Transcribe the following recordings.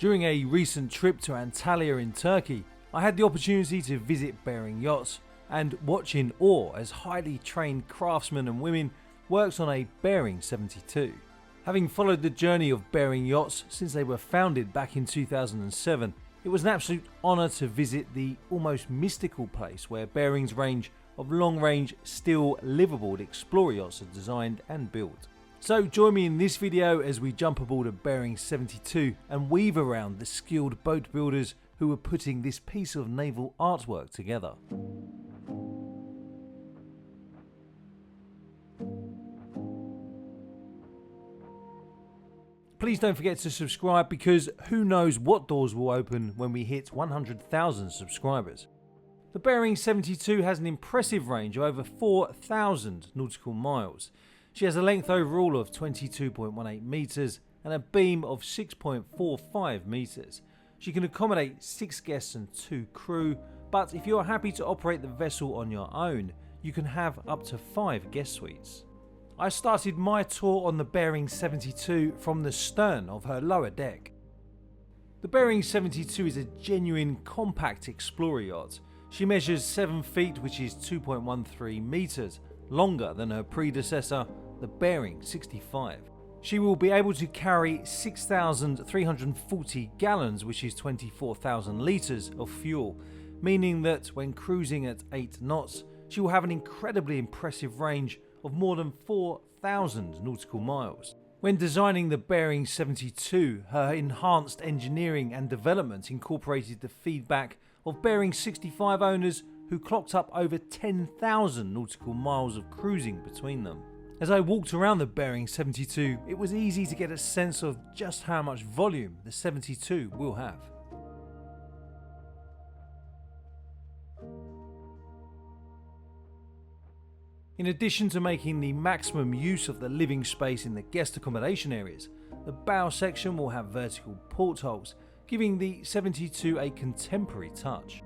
During a recent trip to Antalya in Turkey, I had the opportunity to visit Bering Yachts and watch in awe as highly trained craftsmen and women worked on a Bering 72. Having followed the journey of Bering Yachts since they were founded back in 2007, it was an absolute honour to visit the almost mystical place where Bering's range of long-range steel liveaboard explorer yachts are designed and built. So join me in this video as we jump aboard a Bering 72 and weave around the skilled boat builders who were putting this piece of naval artwork together. Please don't forget to subscribe because who knows what doors will open when we hit 100,000 subscribers. The Bering 72 has an impressive range of over 4,000 nautical miles. She has a length overall of 22.18 metres and a beam of 6.45 metres. She can accommodate 6 guests and 2 crew, but if you're happy to operate the vessel on your own, you can have up to 5 guest suites. I started my tour on the Bering 72 from the stern of her lower deck. The Bering 72 is a genuine compact explorer yacht. She measures 7 feet, which is 2.13 metres, longer than her predecessor, the Bering 65. She will be able to carry 6,340 gallons, which is 24,000 litres of fuel, meaning that when cruising at 8 knots, she will have an incredibly impressive range of more than 4,000 nautical miles. When designing the Bering 72, her enhanced engineering and development incorporated the feedback of Bering 65 owners who clocked up over 10,000 nautical miles of cruising between them. As I walked around the Bering 72, it was easy to get a sense of just how much volume the 72 will have. In addition to making the maximum use of the living space in the guest accommodation areas, the bow section will have vertical portholes, giving the 72 a contemporary touch.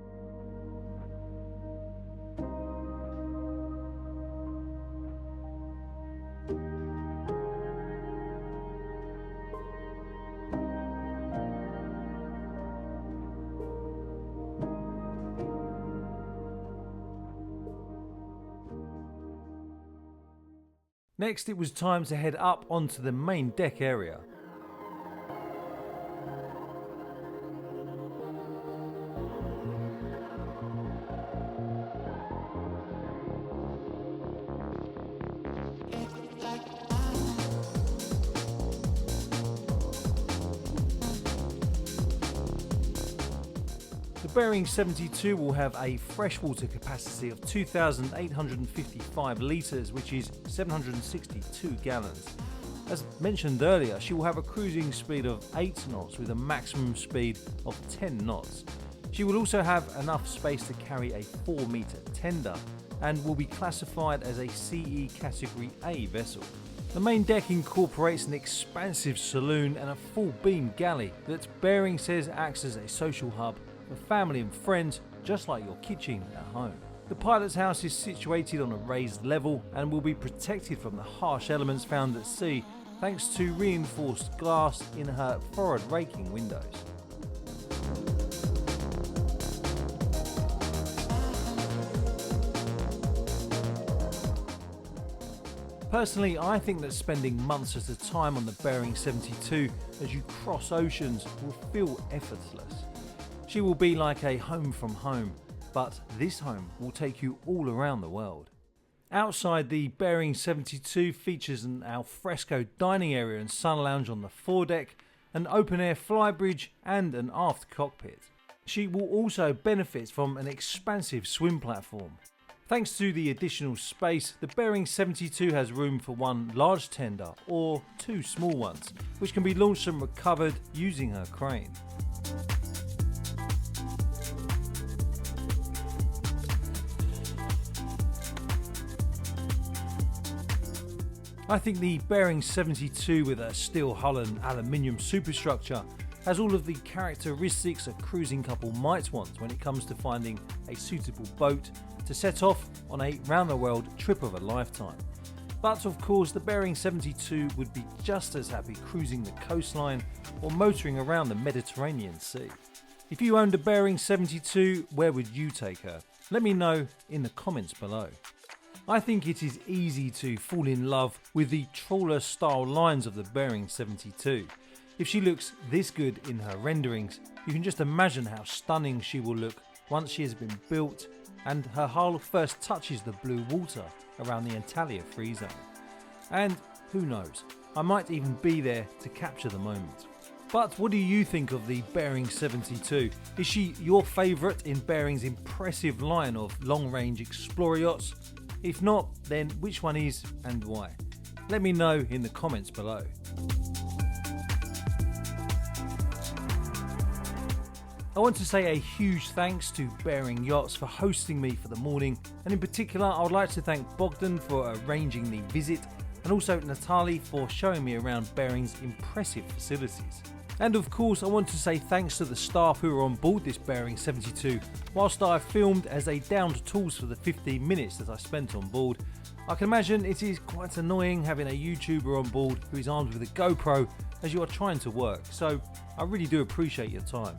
Next, it was time to head up onto the main deck area. The Bering 72 will have a freshwater capacity of 2,855 litres, which is 762 gallons. As mentioned earlier, she will have a cruising speed of 8 knots with a maximum speed of 10 knots. She will also have enough space to carry a 4-metre tender and will be classified as a CE Category A vessel. The main deck incorporates an expansive saloon and a full beam galley that Bering says acts as a social hub for family and friends, just like your kitchen at home. The pilot's house is situated on a raised level and will be protected from the harsh elements found at sea thanks to reinforced glass in her forward raking windows. Personally, I think that spending months at a time on the Bering 72 as you cross oceans will feel effortless. She will be like a home from home, but this home will take you all around the world. Outside, the Bering 72 features an alfresco dining area and sun lounge on the foredeck, an open-air flybridge and an aft cockpit. She will also benefit from an expansive swim platform. Thanks to the additional space, the Bering 72 has room for 1 large tender or 2 small ones, which can be launched and recovered using her crane. I think the Bering 72 with a steel hull and aluminium superstructure has all of the characteristics a cruising couple might want when it comes to finding a suitable boat to set off on a round-the-world trip of a lifetime. But of course, the Bering 72 would be just as happy cruising the coastline or motoring around the Mediterranean Sea. If you owned a Bering 72, where would you take her? Let me know in the comments below. I think it is easy to fall in love with the trawler style lines of the Bering 72. If she looks this good in her renderings, you can just imagine how stunning she will look once she has been built and her hull first touches the blue water around the Antalya free zone. And who knows, I might even be there to capture the moment. But what do you think of the Bering 72? Is she your favourite in Bering's impressive line of long-range explorer yachts? If not, then which one is and why? Let me know in the comments below. I want to say a huge thanks to Bering Yachts for hosting me for the morning, and in particular I would like to thank Bogdan for arranging the visit, and also Natalie for showing me around Bering's impressive facilities. And of course I want to say thanks to the staff who were on board this Bering 72 whilst I filmed, as they downed tools for the 15 minutes that I spent on board. I can imagine it is quite annoying having a YouTuber on board who is armed with a GoPro as you are trying to work, so I really do appreciate your time.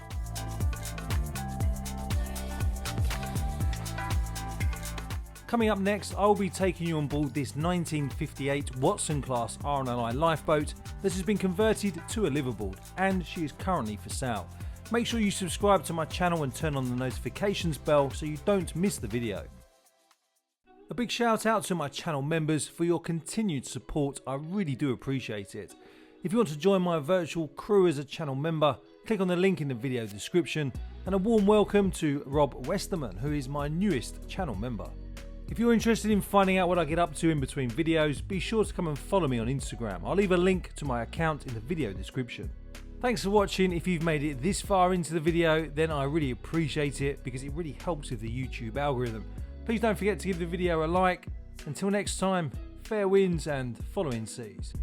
Coming up next, I will be taking you on board this 1958 Watson class RNLI lifeboat that has been converted to a liveaboard, and she is currently for sale. Make sure you subscribe to my channel and turn on the notifications bell so you don't miss the video. A big shout out to my channel members for your continued support, I really do appreciate it. If you want to join my virtual crew as a channel member, click on the link in the video description, and a warm welcome to Rob Westerman, who is my newest channel member. If you're interested in finding out what I get up to in between videos, be sure to come and follow me on Instagram. I'll leave a link to my account in the video description. Thanks for watching. If you've made it this far into the video, then I really appreciate it because it really helps with the YouTube algorithm. Please don't forget to give the video a like. Until next time, fair winds and following seas.